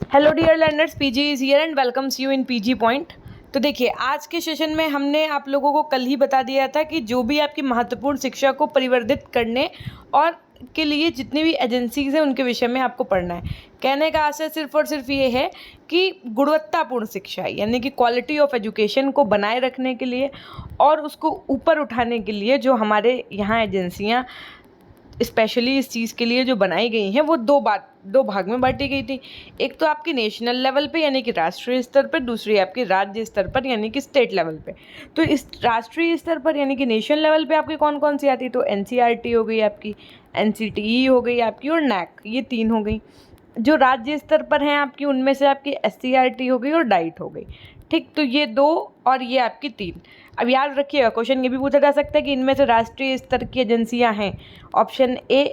Hello dear learners, PG is here and welcomes you in PG point. तो देखिए, आज के सेशन में हमने आप लोगों को कल ही बता दिया था कि जो भी आपकी महत्वपूर्ण शिक्षा को परिवर्धित करने और के लिए जितनी भी एजेंसीज हैं उनके विषय में आपको पढ़ना है। कहने का आशय सिर्फ और सिर्फ ये है कि गुणवत्तापूर्ण शिक्षा यानी कि क्वालिटी ऑफ एजुकेशन को बनाए रखने के लिए और उसको ऊपर उठाने के लिए जो हमारे यहाँ एजेंसियाँ स्पेशली इस चीज़ के लिए जो बनाई गई हैं वो दो भाग में बांटी गई थी। एक तो आपकी नेशनल लेवल पे यानी कि राष्ट्रीय स्तर पर, दूसरी आपकी राज्य स्तर पर यानी कि स्टेट लेवल पे। तो इस राष्ट्रीय स्तर पर यानी कि नेशनल लेवल पे आपकी कौन कौन सी आती, तो एनसीईआरटी हो गई आपकी, एनसीटीई हो गई आपकी और नैक, ये 3 हो गई। जो राज्य स्तर पर हैं आपकी, उनमें से आपकी एससीईआरटी हो गई और डाइट हो गई। ठीक, तो ये 2 और ये आपकी 3। अब याद रखिएगा, क्वेश्चन ये भी पूछा जा सकता है कि इनमें से राष्ट्रीय स्तर की एजेंसियां हैं। Option A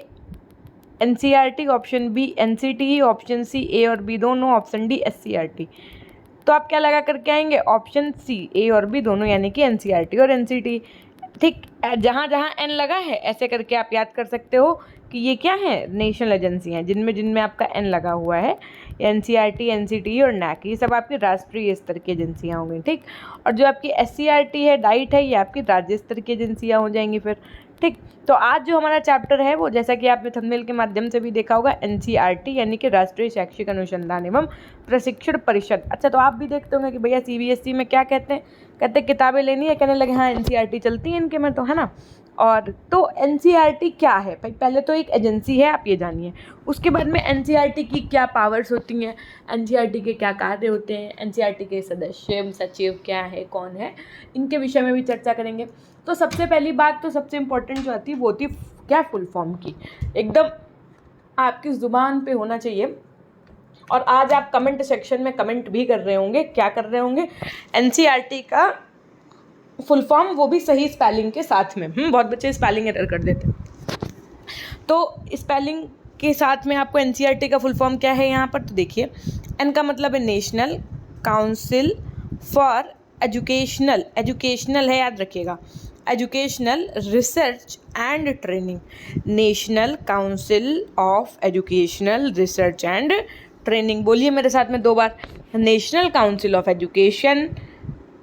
NCERT, option B NCTE, option C A और बी दोनों, ऑप्शन डी एससीईआरटी। तो आप क्या लगा करके आएंगे, ऑप्शन सी ए और बी दोनों यानी कि एनसीईआरटी और एनसीटीई। ठीक, जहाँ जहाँ एन लगा है ऐसे करके आप याद कर सकते हो कि ये क्या है, नेशनल एजेंसी हैं जिनमें आपका एन लगा हुआ है। एनसीईआरटी, एनसीटीई और नैक, ये सब आपकी राष्ट्रीय स्तर की एजेंसियाँ हो गई। ठीक, और जो आपकी एससीईआरटी है, डाइट है, ये आपकी राज्य स्तर की एजेंसियाँ हो जाएंगी फिर। ठीक, तो आज जो हमारा चैप्टर है वो, जैसा कि आपने थंबनेल के माध्यम से भी देखा होगा, एनसीईआरटी यानी कि राष्ट्रीय शैक्षिक अनुसंधान एवं प्रशिक्षण परिषद। अच्छा, तो आप भी देखते होंगे कि भैया सीबीएसई में क्या कहते हैं किताबें लेनी है, कहने लगे हाँ एनसीईआरटी चलती है इनके में, तो है ना। और तो एनसीईआरटी क्या है भाई, पहले तो एक एजेंसी है, आप ये जानिए। उसके बाद में एनसीईआरटी की क्या पावर्स होती हैं, एनसीईआरटी के क्या कार्य होते हैं, एनसीईआरटी के सदस्य सचिव क्या है, कौन है, इनके विषय में भी चर्चा करेंगे। तो सबसे पहली बात, तो सबसे इम्पोर्टेंट जो आती है वो होती है क्या, फुल फॉर्म की, एकदम आपकी ज़ुबान पे होना चाहिए। और आज आप कमेंट सेक्शन में कमेंट भी कर रहे होंगे, क्या कर रहे होंगे, एनसीईआरटी का फुल फॉर्म, वो भी सही स्पेलिंग के साथ में। बहुत बच्चे स्पेलिंग एरर कर देते हैं, तो स्पेलिंग के साथ में आपको एनसीईआरटी का फुल फॉर्म क्या है यहाँ पर, तो देखिए, एन का मतलब है national council for educational, educational है याद रखिएगा, educational research and training, national council of educational research and training. बोलिए मेरे साथ में 2 बार, national council of education,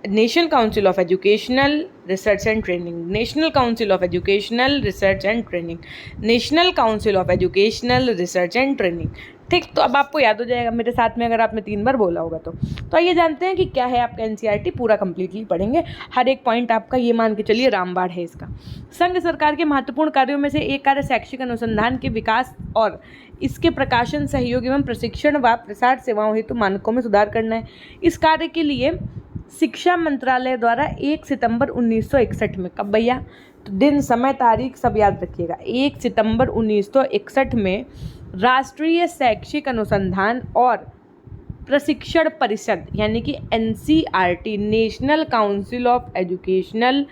national council of educational research and training, national council of educational research and training, national council of educational research and training. ठीक, तो अब आपको याद हो जाएगा मेरे साथ में अगर आपने 3 बार बोला होगा तो आइए जानते हैं कि क्या है आपका एनसीईआरटी, पूरा कंप्लीटली पढ़ेंगे, हर एक पॉइंट आपका ये मान के चलिए रामबाण है इसका। संघ सरकार के महत्वपूर्ण कार्यों में से एक कार्य शैक्षिक अनुसंधान के विकास और इसके प्रकाशन, सहयोग एवं प्रशिक्षण व प्रसार सेवाओं हेतु मानकों में सुधार करना है। इस कार्य के लिए शिक्षा मंत्रालय द्वारा 1 सितंबर 1961 में, कब भैया, तो दिन समय तारीख सब याद रखिएगा, 1 सितंबर 1961 में राष्ट्रीय शैक्षिक अनुसंधान और प्रशिक्षण परिषद यानी कि NCERT, national council of educational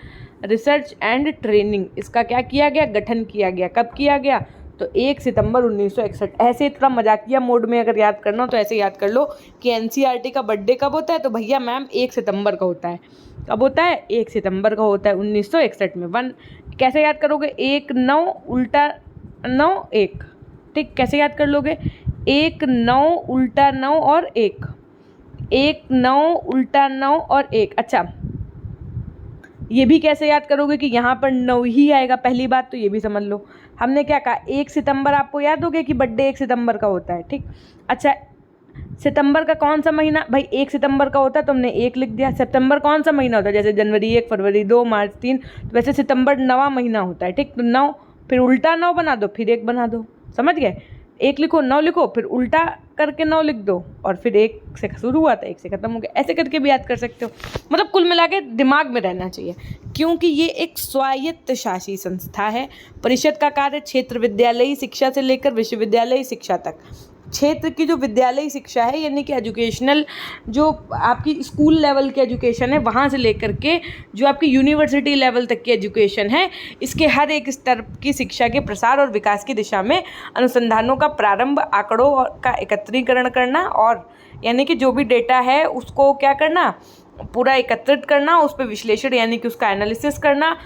research and training, इसका क्या किया गया, गठन किया गया। कब किया गया, तो 1 सितंबर 1961। ऐसे थोड़ा मजाकिया मोड में अगर याद करना हो तो ऐसे याद कर लो कि एनसीईआरटी का बर्थडे कब होता है, तो भैया मैम 1 सितंबर का होता है। कब होता है, 1 सितंबर का होता है 1961 में। कैसे याद करोगे, 1 9 उल्टा 9 1। ठीक, कैसे याद कर लोगे, 1 9 उल्टा 9 और 1, 1 9 उल्टा 9 और 1। अच्छा, ये भी कैसे याद करोगे कि यहाँ पर 9 ही आएगा, पहली बात तो ये भी समझ लो। हमने क्या कहा, 1 सितंबर आपको याद हो गया कि बर्थडे 1 सितंबर का होता है। ठीक, अच्छा, सितंबर का कौन सा महीना, भाई 1 सितंबर का होता है तो हमने 1 लिख दिया। सितंबर कौन सा महीना होता है, जैसे जनवरी 1, फरवरी 2, मार्च 3, तो वैसे सितंबर 9वां महीना होता है। ठीक, तो 9 फिर उल्टा 9 बना दो, फिर 1 बना दो, समझ गए। 1 लिखो, 9 लिखो, फिर उल्टा करके 9 लिख दो, और फिर 1 से शुरू हुआ था 1 से खत्म हो गया। ऐसे करके भी याद कर सकते हो, मतलब कुल मिला के दिमाग में रहना चाहिए, क्योंकि ये एक स्वायत्त शासी संस्था है। परिषद का कार्य क्षेत्र विद्यालयी शिक्षा से लेकर विश्वविद्यालयी शिक्षा तक, क्षेत्र की जो विद्यालयी शिक्षा है यानी कि एजुकेशनल, जो आपकी स्कूल लेवल की एजुकेशन है वहाँ से लेकर के जो आपकी यूनिवर्सिटी लेवल तक की एजुकेशन है, इसके हर एक स्तर की शिक्षा के प्रसार और विकास की दिशा में अनुसंधानों का प्रारंभ, आंकड़ों का एकत्रीकरण करना, और यानी कि जो भी डेटा है उसको क्या करना, पूरा एकत्रित करना, उस पर विश्लेषण यानी कि उसका एनालिसिस करना।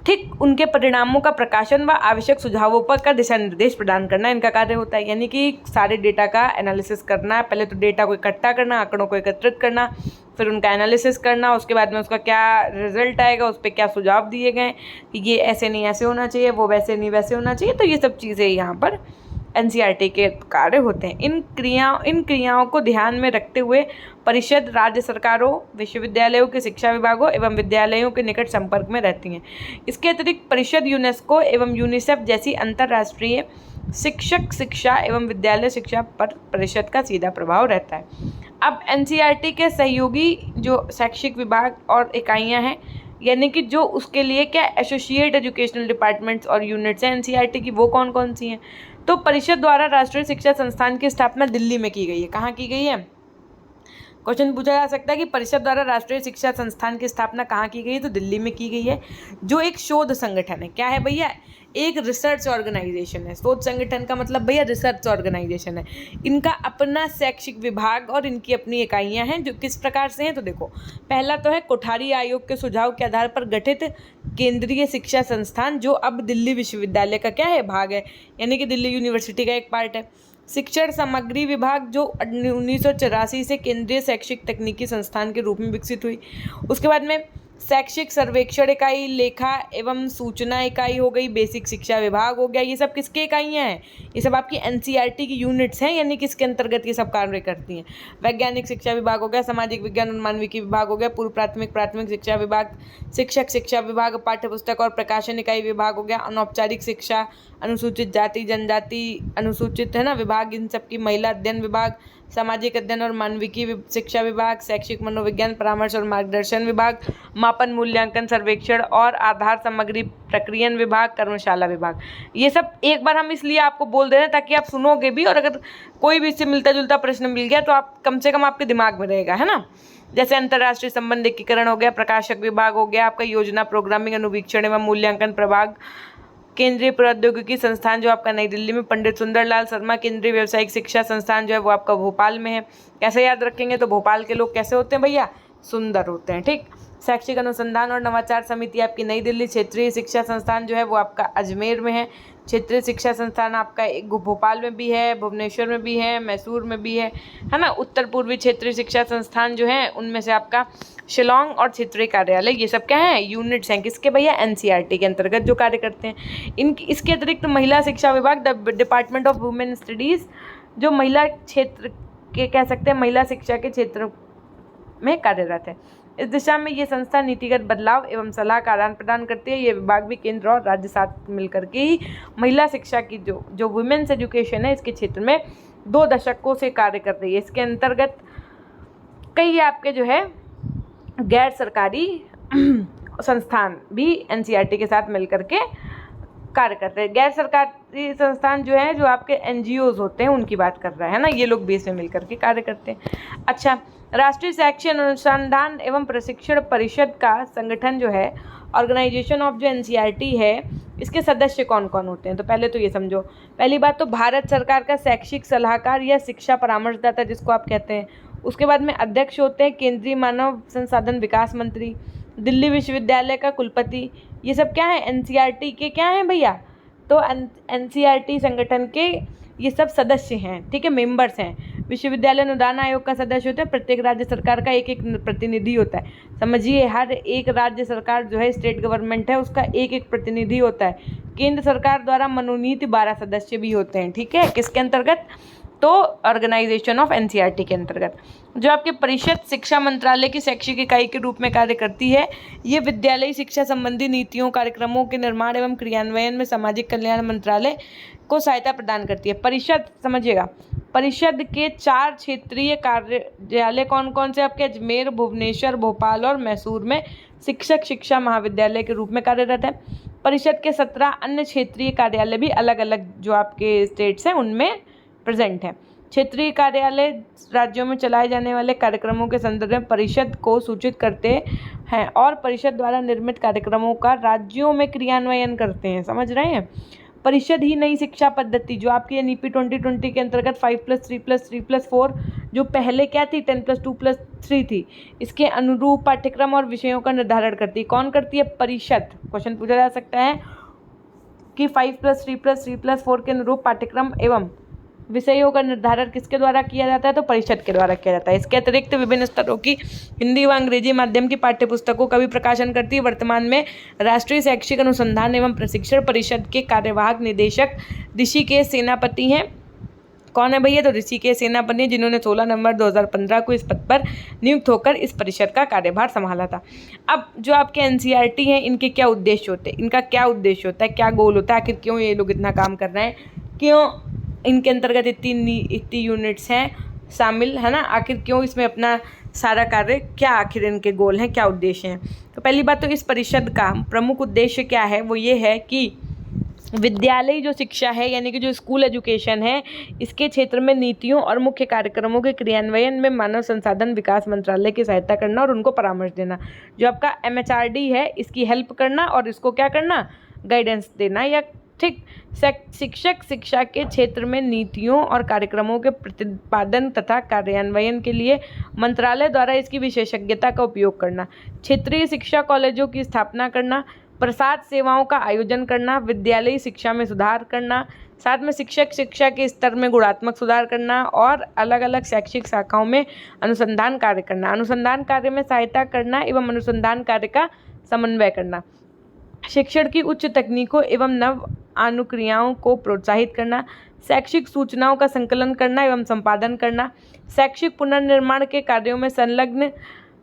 ठीक उनके परिणामों का प्रकाशन व आवश्यक सुझावों पर का दिशा निर्देश प्रदान करना इनका कार्य होता है। यानी कि सारे डेटा का एनालिसिस करना, पहले तो डेटा को इकट्ठा करना, आंकड़ों को एकत्रित करना, फिर उनका एनालिसिस करना, उसके बाद में उसका क्या रिजल्ट आएगा, उस पर क्या सुझाव दिए गए कि ये ऐसे नहीं ऐसे होना चाहिए, वो वैसे नहीं वैसे होना चाहिए। तो ये सब चीज़ें यहाँ पर एनसीईआरटी के कार्य होते हैं। इन क्रियाओं को ध्यान में रखते हुए परिषद राज्य सरकारों, विश्वविद्यालयों के शिक्षा विभागों एवं विद्यालयों के निकट संपर्क में रहती हैं। इसके अतिरिक्त परिषद यूनेस्को एवं यूनिसेफ जैसी अंतर्राष्ट्रीय शिक्षक शिक्षा एवं विद्यालय शिक्षा पर परिषद का सीधा प्रभाव रहता है। अब एनसीईआरटी के सहयोगी जो शैक्षिक विभाग और इकाइयाँ हैं, यानी कि जो उसके लिए क्या एसोसिएट एजुकेशनल डिपार्टमेंट्स और यूनिट्स हैं एनसीईआरटी की, वो कौन कौन सी हैं? तो परिषद द्वारा राष्ट्रीय शिक्षा संस्थान की स्थापना दिल्ली में की गई है। कहाँ की गई है? क्वेश्चन पूछा जा सकता है कि परिषद द्वारा राष्ट्रीय शिक्षा संस्थान की स्थापना कहाँ की गई है? तो दिल्ली में की गई है, जो एक शोध संगठन है। क्या है भैया? एक रिसर्च ऑर्गेनाइजेशन है। शोध संगठन का मतलब भैया रिसर्च ऑर्गेनाइजेशन है। इनका अपना शैक्षिक विभाग और इनकी अपनी इकाइयां हैं, जो किस प्रकार से हैं तो देखो, पहला तो है कोठारी आयोग के सुझाव के आधार पर गठित केंद्रीय शिक्षा संस्थान, जो अब दिल्ली विश्वविद्यालय का क्या है, भाग है, यानी कि दिल्ली यूनिवर्सिटी का एक पार्ट है। शिक्षण सामग्री विभाग, जो 1984 से केंद्रीय शैक्षिक तकनीकी संस्थान के रूप में विकसित हुई। उसके बाद में शैक्षिक सर्वेक्षण इकाई, लेखा एवं सूचना इकाई हो गई, बेसिक शिक्षा विभाग हो गया। ये सब किसके इकाइयाँ हैं? ये सब आपकी एनसीईआरटी की यूनिट्स हैं, यानी किसके अंतर्गत ये सब कार्य करती हैं। वैज्ञानिक शिक्षा विभाग हो गया, सामाजिक विज्ञान और मानविकी विभाग हो गया, पूर्व प्राथमिक शिक्षा विभाग, शिक्षक शिक्षा विभाग, पाठ्य पुस्तक और प्रकाशन इकाई विभाग हो गया, अनौपचारिक शिक्षा, अनुसूचित जाति जनजाति अनुसूचित है ना विभाग, इन सब की महिला अध्ययन विभाग, सामाजिक अध्ययन और मानविकी शिक्षा विभाग, शैक्षिक मनोविज्ञान परामर्श और मार्गदर्शन विभाग, मापन मूल्यांकन सर्वेक्षण और आधार सामग्री प्रक्रियन विभाग, कर्मशाला विभाग। ये सब एक बार हम इसलिए आपको बोल दे रहे हैं ताकि आप सुनोगे भी, और अगर कोई भी इससे मिलता जुलता प्रश्न मिल गया तो आप कम से कम आपके दिमाग में रहेगा, है ना। जैसे अंतर्राष्ट्रीय संबंध एकीकरण हो गया, प्रकाशक विभाग हो गया, आपका योजना प्रोग्रामिंग अनुवीक्षण एवं मूल्यांकन प्रभाग, केंद्रीय प्रौद्योगिकी संस्थान जो आपका नई दिल्ली में, पंडित सुंदरलाल शर्मा केंद्रीय व्यावसायिक शिक्षा संस्थान जो है वो आपका भोपाल में है। कैसे याद रखेंगे? तो भोपाल के लोग कैसे होते हैं भैया? सुंदर होते हैं, ठीक। शैक्षिक अनुसंधान और नवाचार समिति आपकी नई दिल्ली, क्षेत्रीय शिक्षा संस्थान जो है वो आपका अजमेर में है, क्षेत्रीय शिक्षा संस्थान आपका एक भोपाल में भी है, भुवनेश्वर में भी है, मैसूर में भी है ना। उत्तर पूर्वी क्षेत्रीय शिक्षा संस्थान जो है उनमें से आपका शिलोंग और क्षेत्रीय कार्यालय, ये सब क्या है? यूनिट्स हैं किसके भैया? एनसीईआरटी के अंतर्गत जो कार्य करते हैं। इसके अतिरिक्त महिला शिक्षा विभाग, the department of women studies, जो महिला क्षेत्र के कह सकते हैं महिला शिक्षा के क्षेत्र में कार्यरत है। इस दिशा में ये संस्था नीतिगत बदलाव एवं सलाह का आदान प्रदान करती है। ये विभाग भी केंद्र और राज्य साथ मिलकर के ही महिला शिक्षा की जो वुमेन्स एजुकेशन है इसके क्षेत्र में 2 दशकों से कार्य कर रही है। इसके अंतर्गत कई आपके जो है गैर सरकारी संस्थान भी एनसीईआरटी के साथ मिलकर के कार्य करते हैं। गैर सरकारी संस्थान जो है, जो आपके एनजीओज होते हैं उनकी बात कर रहा है ना, ये लोग बेस में मिलकर के कार्य करते हैं। अच्छा, राष्ट्रीय शैक्षिक अनुसंधान एवं प्रशिक्षण परिषद का संगठन जो है, ऑर्गेनाइजेशन ऑफ जो एनसीईआरटी है, इसके सदस्य कौन कौन होते हैं? तो पहले तो ये समझो, पहली बात तो भारत सरकार का शैक्षिक सलाहकार या शिक्षा परामर्शदाता जिसको आप कहते हैं। उसके बाद में अध्यक्ष होते हैं केंद्रीय मानव संसाधन विकास मंत्री, दिल्ली विश्वविद्यालय का कुलपति। ये सब क्या है? एनसीईआरटी के क्या हैं भैया? तो एनसीईआरटी संगठन के ये सब सदस्य हैं, ठीक है, मेंबर्स हैं। विश्वविद्यालय अनुदान आयोग का सदस्य होता है, प्रत्येक राज्य सरकार का एक एक प्रतिनिधि होता है। समझिए, हर एक राज्य सरकार जो है स्टेट गवर्नमेंट है उसका एक एक प्रतिनिधि होता है। केंद्र सरकार द्वारा मनोनीत 12 सदस्य भी होते हैं, ठीक है, किसके अंतर्गत? तो ऑर्गेनाइजेशन ऑफ एनसीईआरटी के अंतर्गत। जो आपके परिषद शिक्षा मंत्रालय की शैक्षिक इकाई के रूप में कार्य करती है। ये विद्यालयी शिक्षा संबंधी नीतियों, कार्यक्रमों के निर्माण एवं क्रियान्वयन में सामाजिक कल्याण मंत्रालय को सहायता प्रदान करती है। परिषद समझिएगा, परिषद के 4 क्षेत्रीय कार्यालय कौन कौन से? आपके अजमेर, भुवनेश्वर, भोपाल और मैसूर में शिक्षक शिक्षा महाविद्यालय के रूप में कार्यरत है। परिषद के 17 अन्य क्षेत्रीय कार्यालय भी अलग अलग जो आपके स्टेट्स हैं उनमें प्रेजेंट है। क्षेत्रीय कार्यालय राज्यों में चलाए जाने वाले कार्यक्रमों के संदर्भ में परिषद को सूचित करते हैं और परिषद द्वारा निर्मित कार्यक्रमों का राज्यों में क्रियान्वयन करते हैं। समझ रहे हैं? परिषद ही नई शिक्षा पद्धति जो आपकी एनईपी 2020 के अंतर्गत 5+3+3+4 जो पहले क्या थी 10+2+3 थी, इसके अनुरूप पाठ्यक्रम और विषयों का निर्धारण करती है। कौन करती है? परिषद। क्वेश्चन पूछा जा सकता है कि 5+3+3+4 के अनुरूप पाठ्यक्रम एवं विषयों का निर्धारण किसके द्वारा किया जाता है? तो परिषद के द्वारा किया जाता है। इसके अतिरिक्त विभिन्न स्तरों की हिंदी व अंग्रेजी माध्यम की पाठ्यपुस्तकों का भी प्रकाशन करती है। वर्तमान में राष्ट्रीय शैक्षिक अनुसंधान एवं प्रशिक्षण परिषद के कार्यवाहक निदेशक ऋषिकेश सेनापति हैं। कौन है भैया? तो ऋषिकेश सेनापति हैं, जिन्होंने 16 नवंबर 2015 को इस पद पर नियुक्त होकर इस परिषद का कार्यभार संभाला था। अब जो आपके एनसीईआरटी हैं, इनके क्या उद्देश्य होते हैं? इनका क्या उद्देश्य होता है, क्या गोल होता है, आखिर क्यों ये लोग इतना काम कर रहे हैं, क्यों इनके अंतर्गत इतनी यूनिट्स हैं शामिल, है ना, आखिर क्यों इसमें अपना सारा कार्य, क्या आखिर इनके गोल हैं, क्या उद्देश्य हैं? तो पहली बात तो इस परिषद का प्रमुख उद्देश्य क्या है? वो ये है कि विद्यालयी जो शिक्षा है, यानी कि जो स्कूल एजुकेशन है, इसके क्षेत्र में नीतियों और मुख्य कार्यक्रमों के क्रियान्वयन में मानव संसाधन विकास मंत्रालय की सहायता करना और उनको परामर्श देना। जो आपका MHRD है, इसकी हेल्प करना और इसको क्या करना? गाइडेंस देना। या ठीक, शिक्षक शिक्षा के क्षेत्र में नीतियों और कार्यक्रमों के प्रतिपादन तथा कार्यान्वयन के लिए मंत्रालय द्वारा इसकी विशेषज्ञता का उपयोग करना। क्षेत्रीय शिक्षा कॉलेजों की स्थापना करना, प्रसाद सेवाओं का आयोजन करना, विद्यालयी शिक्षा में सुधार करना, साथ में शिक्षक शिक्षा के स्तर में गुणात्मक सुधार करना और अलग अलग शैक्षिक शाखाओं में अनुसंधान कार्य करना, अनुसंधान कार्य में सहायता करना एवं अनुसंधान कार्य का समन्वय करना, शिक्षण की उच्च तकनीकों एवं नव अनुक्रियाओं को प्रोत्साहित करना, शैक्षिक सूचनाओं का संकलन करना एवं संपादन करना, शैक्षिक पुनर्निर्माण के कार्यों में संलग्न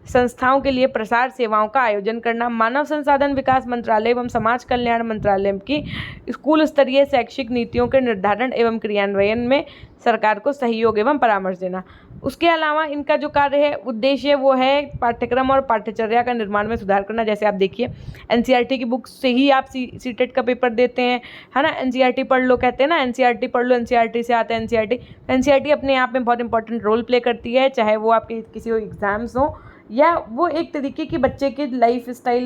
संस्थाओं के लिए प्रसार सेवाओं का आयोजन करना, मानव संसाधन विकास मंत्रालय एवं समाज कल्याण मंत्रालय की स्कूल स्तरीय शैक्षिक नीतियों के निर्धारण एवं क्रियान्वयन में सरकार को सहयोग एवं परामर्श देना। उसके अलावा इनका जो कार्य है, उद्देश्य वो है पाठ्यक्रम और पाठ्यचर्या का निर्माण में सुधार करना। जैसे आप देखिए, एनसीईआरटी की बुक से ही आप सीटेट का पेपर देते हैं, है ना। एनसीईआरटी पढ़ लो, कहते हैं ना, एनसीईआरटी पढ़ लो, एनसीईआरटी से आता है एनसीईआरटी अपने आप में बहुत इंपॉर्टेंट रोल प्ले करती है, चाहे वो आपके किसी एग्जाम्स हो या वो एक तरीके की बच्चे के लाइफ स्टाइल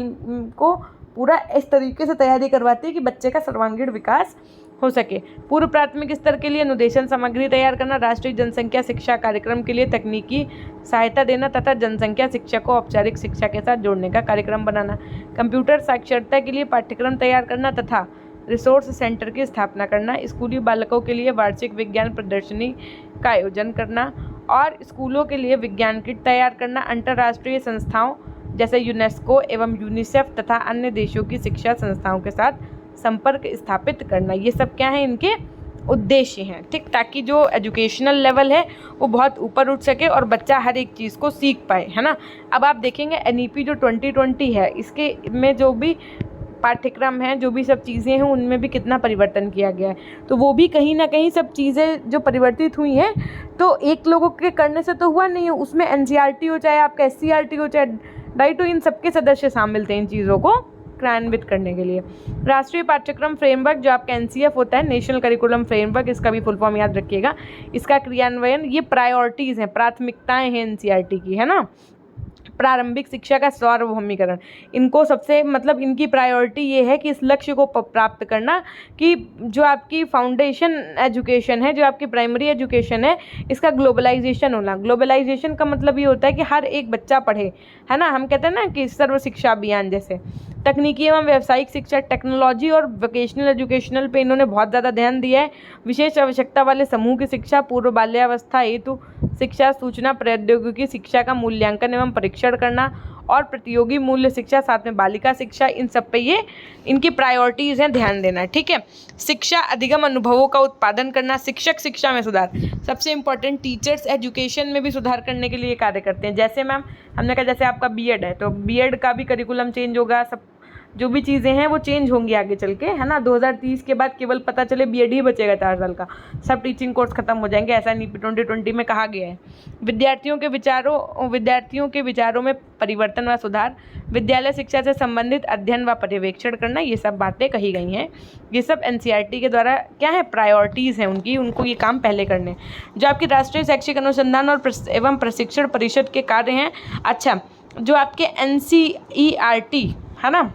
को पूरा इस तरीके से तैयारी करवाती है कि बच्चे का सर्वांगीण विकास हो सके। पूर्व प्राथमिक स्तर के लिए अनुदेशन सामग्री तैयार करना, राष्ट्रीय जनसंख्या शिक्षा कार्यक्रम के लिए तकनीकी सहायता देना तथा जनसंख्या शिक्षा को औपचारिक शिक्षा के साथ जोड़ने का कार्यक्रम बनाना, कंप्यूटर साक्षरता के लिए पाठ्यक्रम तैयार करना तथा रिसोर्स सेंटर की स्थापना करना, स्कूली बालकों के लिए वार्षिक विज्ञान प्रदर्शनी का आयोजन करना और स्कूलों के लिए विज्ञान किट तैयार करना, अंतर्राष्ट्रीय संस्थाओं जैसे यूनेस्को एवं यूनिसेफ तथा अन्य देशों की शिक्षा संस्थाओं के साथ संपर्क स्थापित करना। ये सब क्या है, इनके उद्देश्य हैं, ठीक, ताकि जो एजुकेशनल लेवल है वो बहुत ऊपर उठ सके और बच्चा हर एक चीज़ को सीख पाए, है ना। अब आप देखेंगे NEP जो 2020 है, इसके में जो भी पाठ्यक्रम हैं, जो भी सब चीज़ें हैं, उनमें भी कितना परिवर्तन किया गया है। तो वो भी कहीं ना कहीं सब चीज़ें जो परिवर्तित हुई हैं, तो एक लोगों के करने से तो हुआ नहीं है, उसमें NCERT हो चाहे आपका SCERT हो चाहे डाइट हो, इन सबके सदस्य शामिल थे इन चीज़ों को क्रियान्वित करने के लिए। राष्ट्रीय पाठ्यक्रम फ्रेमवर्क जो आपका NCF होता है, नेशनल करिकुलम फ्रेमवर्क, इसका भी फुल फॉर्म याद रखिएगा। इसका क्रियान्वयन, ये प्रायोरिटीज़ हैं, प्राथमिकताएं हैं NCERT की, है ना। प्रारंभिक शिक्षा का सार्वभौमिकरण, इनको सबसे मतलब इनकी प्रायोरिटी ये है कि इस लक्ष्य को प्राप्त करना कि जो आपकी फाउंडेशन एजुकेशन है, जो आपकी प्राइमरी एजुकेशन है, इसका ग्लोबलाइजेशन होना। ग्लोबलाइजेशन का मतलब ये होता है कि हर एक बच्चा पढ़े, है ना। हम कहते हैं ना कि सर्व शिक्षा अभियान जैसे। तकनीकी एवं व्यावसायिक शिक्षा, टेक्नोलॉजी और वोकेशनल एजुकेशनल पे इन्होंने बहुत ज़्यादा ध्यान दिया है। विशेष आवश्यकता वाले समूह की शिक्षा, पूर्व बाल्यावस्था हेतु शिक्षा, सूचना प्रौद्योगिकी शिक्षा का मूल्यांकन एवं परीक्षण करना और प्रतियोगी मूल्य शिक्षा, साथ में बालिका शिक्षा, इन सब पे ये इनकी प्रायोरिटीज़ हैं, ध्यान देना, ठीक है। शिक्षा अधिगम अनुभवों का उत्पादन करना, शिक्षक शिक्षा में सुधार, सबसे इंपॉर्टेंट टीचर्स एजुकेशन में भी सुधार करने के लिए कार्य करते हैं। जैसे मैम हमने कहा, जैसे आपका बीएड है तो बीएड का भी करिकुलम चेंज होगा, सब जो भी चीज़ें हैं वो चेंज होंगी आगे चल के, है ना। 2030 के बाद केवल पता चले बीएड ही बचेगा 4 साल का, सब टीचिंग कोर्स खत्म हो जाएंगे, ऐसा NEP 2020 में कहा गया है। विद्यार्थियों के विचारों में परिवर्तन व सुधार, विद्यालय शिक्षा से संबंधित अध्ययन व पर्यवेक्षण करना, ये सब बातें कही गई हैं। ये सब NCERT के द्वारा क्या है, प्रायोरिटीज़ हैं उनकी, उनको ये काम पहले करने। जो आपकी राष्ट्रीय शैक्षिक अनुसंधान और एवं प्रशिक्षण परिषद के कार्य हैं, अच्छा, जो आपके NCERT है ना,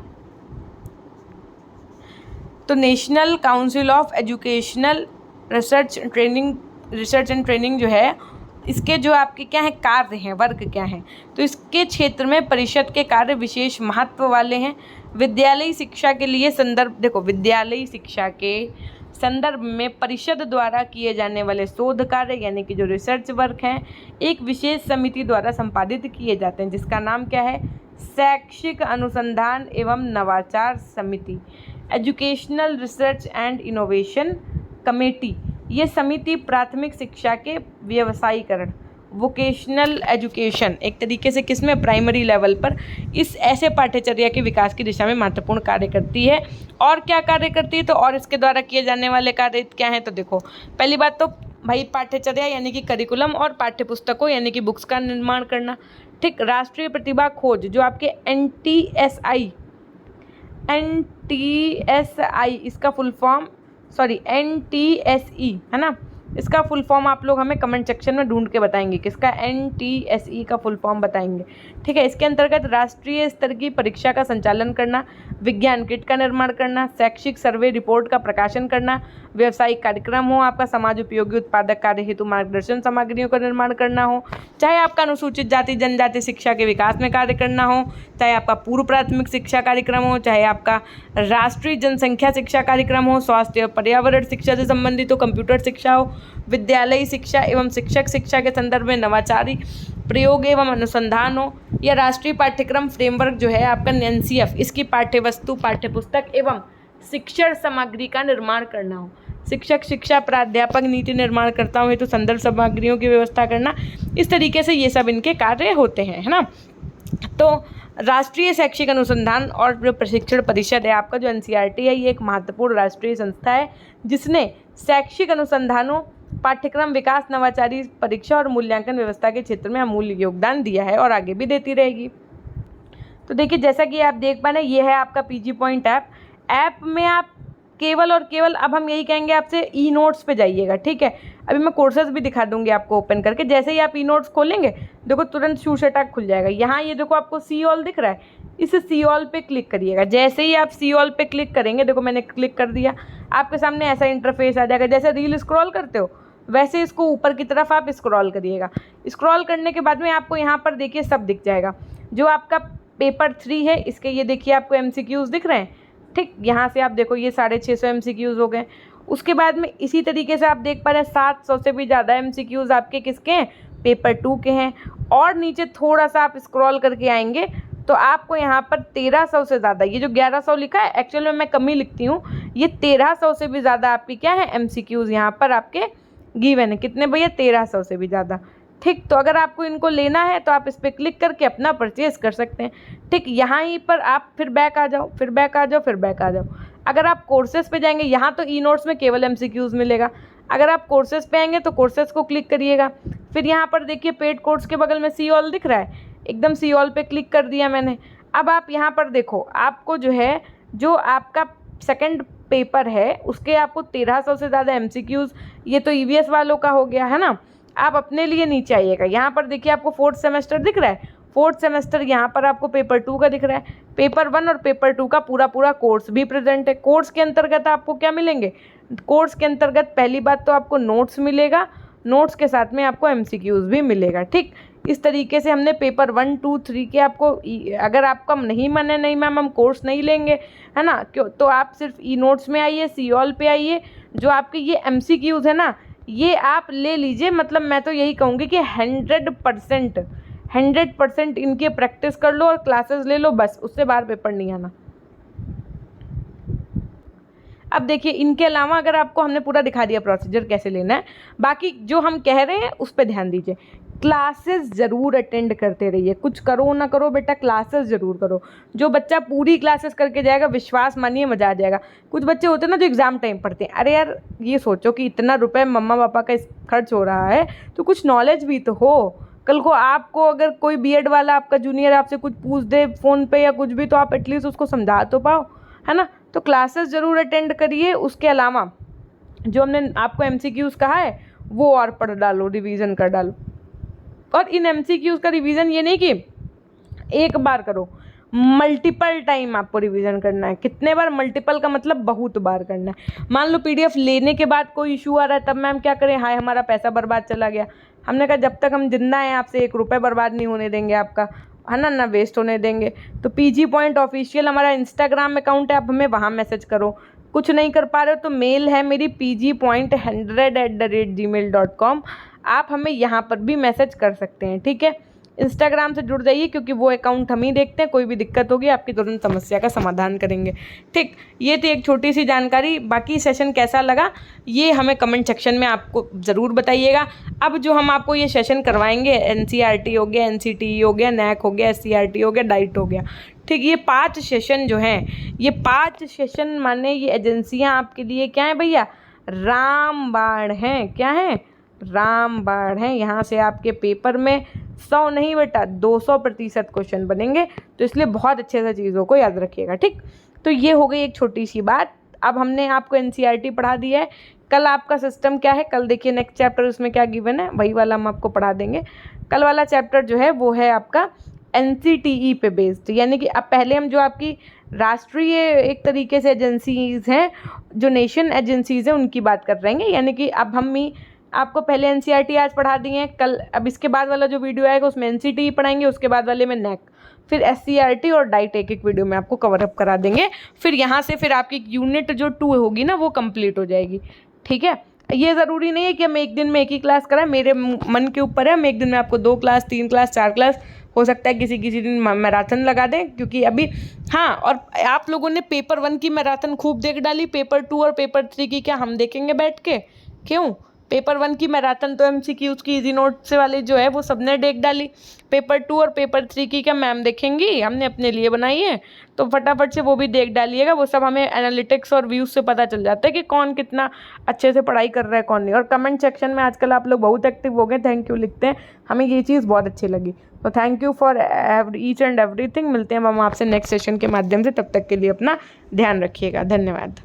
तो national council of educational research and training जो है इसके जो आपके क्या हैं कार्य हैं, वर्ग क्या हैं, तो इसके क्षेत्र में परिषद के कार्य विशेष महत्व वाले हैं। विद्यालयी शिक्षा के लिए संदर्भ, देखो विद्यालयी शिक्षा के संदर्भ में परिषद द्वारा किए जाने वाले शोध कार्य यानी कि जो रिसर्च वर्क हैं एक विशेष समिति द्वारा संपादित किए जाते हैं, जिसका नाम क्या है, शैक्षिक अनुसंधान एवं नवाचार समिति, educational research and innovation committee. ये समिति प्राथमिक शिक्षा के व्यवसायीकरण, वोकेशनल एजुकेशन, एक तरीके से किसमें, प्राइमरी लेवल पर इस ऐसे पाठ्यचर्या के विकास की दिशा में महत्वपूर्ण कार्य करती है। और क्या कार्य करती है, तो और इसके द्वारा किए जाने वाले कार्य क्या हैं, तो देखो पहली बात तो भाई पाठ्यचर्या यानी कि करिकुलम और पाठ्यपुस्तकों यानी कि बुक्स का निर्माण करना। ठीक, राष्ट्रीय प्रतिभा खोज जो आपके NTSI इसका फुल फॉर्म, सॉरी NTSE है ना, इसका फुल फॉर्म आप लोग हमें कमेंट सेक्शन में ढूंढ के बताएंगे, किसका NTSE का फुल फॉर्म बताएंगे। ठीक है, इसके अंतर्गत राष्ट्रीय स्तर की परीक्षा का संचालन करना, विज्ञान किट का निर्माण करना, शैक्षिक सर्वे रिपोर्ट का प्रकाशन करना, व्यावसायिक कार्यक्रम हो, आपका समाज उपयोगी उत्पादक कार्य हेतु मार्गदर्शन सामग्रियों का निर्माण करना हो, चाहे आपका अनुसूचित जाति जनजाति शिक्षा के विकास में कार्य करना हो, चाहे आपका पूर्व प्राथमिक शिक्षा कार्यक्रम हो, चाहे आपका राष्ट्रीय जनसंख्या शिक्षा कार्यक्रम हो, स्वास्थ्य और पर्यावरण शिक्षा से संबंधित हो, कंप्यूटर शिक्षा हो, विद्यालयी शिक्षा एवं शिक्षक शिक्षा के संदर्भ में नवाचारी प्रयोग एवं अनुसंधान हो, या राष्ट्रीय पाठ्यक्रम फ्रेमवर्क जो है आपका NCF इसकी पाठ्यवस्तु पाठ्यपुस्तक एवं शिक्षण सामग्री का निर्माण करना हो, शिक्षक शिक्षा प्राध्यापक नीति निर्माण करता हूँ तो संदर्भ सामग्रियों की व्यवस्था करना, इस तरीके से ये सब इनके कार्य होते हैं, है ना। तो राष्ट्रीय शैक्षिक अनुसंधान और जो प्रशिक्षण परिषद है आपका जो NCERT है, ये एक महत्वपूर्ण राष्ट्रीय संस्था है जिसने शैक्षिक अनुसंधानों, पाठ्यक्रम विकास, नवाचारी परीक्षा और मूल्यांकन व्यवस्था के क्षेत्र में अमूल्य योगदान दिया है और आगे भी देती रहेगी। तो देखिए जैसा कि आप देख पा रहे हैं, ये है आपका PG पॉइंट ऐप में आप केवल और केवल, अब हम यही कहेंगे आपसे, E-नोट्स पे जाइएगा। ठीक है, अभी मैं कोर्सेज भी दिखा दूंगी आपको ओपन करके। जैसे ही आप E-नोट्स खोलेंगे देखो तुरंत शूशटाक खुल जाएगा। यहाँ ये देखो आपको सी ऑल दिख रहा है, इस सी ऑल पे क्लिक करिएगा। जैसे ही आप सी ऑल पे क्लिक करेंगे, देखो मैंने क्लिक कर दिया, आपके सामने ऐसा इंटरफेस आ जाएगा। जैसे रील स्क्रॉल करते हो वैसे इसको ऊपर की तरफ आप स्क्रॉल करिएगा। स्क्रॉल करने के बाद में आपको यहाँ पर देखिए सब दिख जाएगा। जो आपका पेपर 3 है इसके ये देखिए आपको MCQs दिख रहे हैं। ठीक, यहाँ से आप देखो ये 650 MCQs हो गए। उसके बाद में इसी तरीके से आप देख पा रहे हैं 700 से भी ज़्यादा MCQs आपके किसके हैं, पेपर 2 के हैं। और नीचे थोड़ा सा आप स्क्रॉल करके आएंगे तो आपको यहाँ पर 1300 से ज़्यादा, ये जो 1100 लिखा है एक्चुअल में मैं कम ही लिखती हूँ, ये 1300 से भी ज़्यादा आपकी क्या है MCQs यहाँ पर आपके गिवन है। कितने भैया, 1300 से भी ज़्यादा। ठीक, तो अगर आपको इनको लेना है तो आप इस पर क्लिक करके अपना परचेज़ कर सकते हैं। ठीक, यहाँ ही पर आप फिर बैक आ जाओ, फिर बैक आ जाओ, फिर बैक आ जाओ। अगर आप कोर्सेज़ पे जाएंगे, यहाँ तो E-नोट्स में केवल MCQs मिलेगा। अगर आप कोर्सेज़ पे आएंगे तो कोर्सेज़ को क्लिक करिएगा। फिर यहाँ पर देखिए पेड कोर्स के बगल में सी ऑल दिख रहा है, एकदम सी ऑल पे क्लिक कर दिया मैंने। अब आप यहाँ पर देखो, आपको जो है जो आपका सेकंड पेपर है उसके आपको 1300 से ज़्यादा MCQs, ये तो EVS वालों का हो गया है ना। आप अपने लिए नीचे आइएगा, यहाँ पर देखिए आपको 4th सेमेस्टर दिख रहा है। 4th सेमेस्टर यहाँ पर आपको पेपर 2 का दिख रहा है। पेपर 1 और पेपर 2 का पूरा कोर्स भी प्रेजेंट है। कोर्स के अंतर्गत आपको क्या मिलेंगे, कोर्स के अंतर्गत पहली बात तो आपको नोट्स मिलेगा, नोट्स के साथ में आपको MCQs भी मिलेगा। ठीक, इस तरीके से हमने पेपर 1, 2, 3 के आपको, अगर आपका नहीं मन है नहीं मैम हम कोर्स नहीं लेंगे है ना, क्यों, तो आप सिर्फ E-नोट्स में आइए, सी ऑल पे आइए। जो आपके ये MCQs है ना ये आप ले लीजिए। मतलब मैं तो यही कहूँगी कि 100% इनके प्रैक्टिस कर लो और क्लासेस ले लो, बस उससे बाहर पेपर नहीं आना। अब देखिए इनके अलावा अगर आपको हमने पूरा दिखा दिया प्रोसीजर कैसे लेना है, बाकी जो हम कह रहे हैं उस पर ध्यान दीजिए। क्लासेस ज़रूर अटेंड करते रहिए, कुछ करो ना करो बेटा क्लासेस ज़रूर करो। जो बच्चा पूरी क्लासेस करके जाएगा विश्वास मानिए मज़ा आ जाएगा। कुछ बच्चे होते हैं ना जो एग्ज़ाम टाइम पढ़ते हैं, अरे यार ये सोचो कि इतना रुपये मम्मा पापा का खर्च हो रहा है तो कुछ नॉलेज भी तो हो। कल को आपको अगर कोई B.Ed वाला आपका जूनियर आपसे कुछ पूछ दे फ़ोन पे या कुछ भी, तो आप एटलीस्ट उसको समझा तो पाओ, है ना। तो क्लासेस ज़रूर अटेंड करिए। उसके अलावा जो हमने आपको MCQs कहा है वो और पढ़ डालो, रिवीजन कर डालो। और इन MCQs का रिवीजन ये नहीं कि एक बार करो, मल्टीपल टाइम आपको रिवीजन करना है। कितने बार? मल्टीपल का मतलब बहुत बार करना है। मान लो PDF लेने के बाद कोई इशू आ रहा है, तब मैम क्या करें? हाय हमारा पैसा बर्बाद चला गया। हमने कहा जब तक हम जिंदा हैं आपसे 1 रुपये बर्बाद नहीं होने देंगे आपका, है ना वेस्ट होने देंगे। तो PG पॉइंट ऑफिशियल हमारा इंस्टाग्राम अकाउंट है, आप हमें वहाँ मैसेज करो। कुछ नहीं कर पा रहे हो तो मेल है मेरी pgpoint100@gmail.com, आप हमें यहाँ पर भी मैसेज कर सकते हैं, ठीक है। इंस्टाग्राम से जुड़ जाइए क्योंकि वो अकाउंट हम ही देखते हैं, कोई भी दिक्कत होगी आपकी तुरंत समस्या का समाधान करेंगे, ठीक। ये थी एक छोटी सी जानकारी। बाकी सेशन कैसा लगा ये हमें कमेंट सेक्शन में आपको ज़रूर बताइएगा। अब जो हम आपको ये सेशन करवाएंगे, NCERT हो गया, NCTE हो गया, NAC हो गया, SCERT हो गया, डाइट हो गया, ठीक। ये 5 सेशन जो हैं, ये 5 सेशन माने ये एजेंसियाँ आपके लिए क्या है भैया? रामबाण हैं। क्या है? रामबाण है। यहाँ से आपके पेपर में 100 नहीं बेटा 200% क्वेश्चन बनेंगे, तो इसलिए बहुत अच्छे से चीज़ों को याद रखिएगा, ठीक। तो ये हो गई एक छोटी सी बात। अब हमने आपको NCERT पढ़ा दिया है। कल आपका सिस्टम क्या है? कल देखिए नेक्स्ट चैप्टर उसमें क्या गिवन है, वही वाला हम आपको पढ़ा देंगे। कल वाला चैप्टर जो है वो है आपका NCTE पे बेस्ड, यानी कि अब पहले हम जो आपकी राष्ट्रीय एक तरीके से एजेंसीज़ हैं, जो नेशन एजेंसीज़ हैं, उनकी बात कर रहे हैं। यानी कि अब हम ही आपको पहले NCERT आज पढ़ा दिए हैं। कल अब इसके बाद वाला जो वीडियो आएगा उसमें NCTE पढ़ाएंगे, उसके बाद वाले में NAC, फिर SCERT और डाइट एक वीडियो में आपको कवर अप करा देंगे। फिर यहाँ से फिर आपकी यूनिट जो 2 होगी ना वो कंप्लीट हो जाएगी, ठीक है। ये ज़रूरी नहीं है कि हम एक दिन में एक ही क्लास कराएं, मेरे मन के ऊपर है। हम एक दिन में आपको 2 क्लास, 3 क्लास, 4 क्लास, हो सकता है किसी दिन मैराथन लगा दें, क्योंकि अभी हाँ। और आप लोगों ने पेपर 1 की मैराथन खूब देख डाली, पेपर 2 और पेपर 3 की क्या हम देखेंगे बैठ के? क्यों? पेपर 1 की मैराथन तो MCQs की इजी नोट से वाली जो है वो सबने देख डाली। पेपर 2 और पेपर 3 की क्या मैम देखेंगी? हमने अपने लिए बनाई है, तो फटाफट से वो भी देख डालिएगा। वो सब हमें एनालिटिक्स और व्यूज़ से पता चल जाता है कि कौन कितना अच्छे से पढ़ाई कर रहा है, कौन नहीं। और कमेंट सेक्शन में आजकल आप लोग बहुत एक्टिव हो गए, थैंक यू लिखते हैं, हमें ये चीज़ बहुत अच्छी लगी। तो thank you for each and everything. मिलते हैं हम आपसे नेक्स्ट सेशन के माध्यम से, तब तक के लिए अपना ध्यान रखिएगा। धन्यवाद।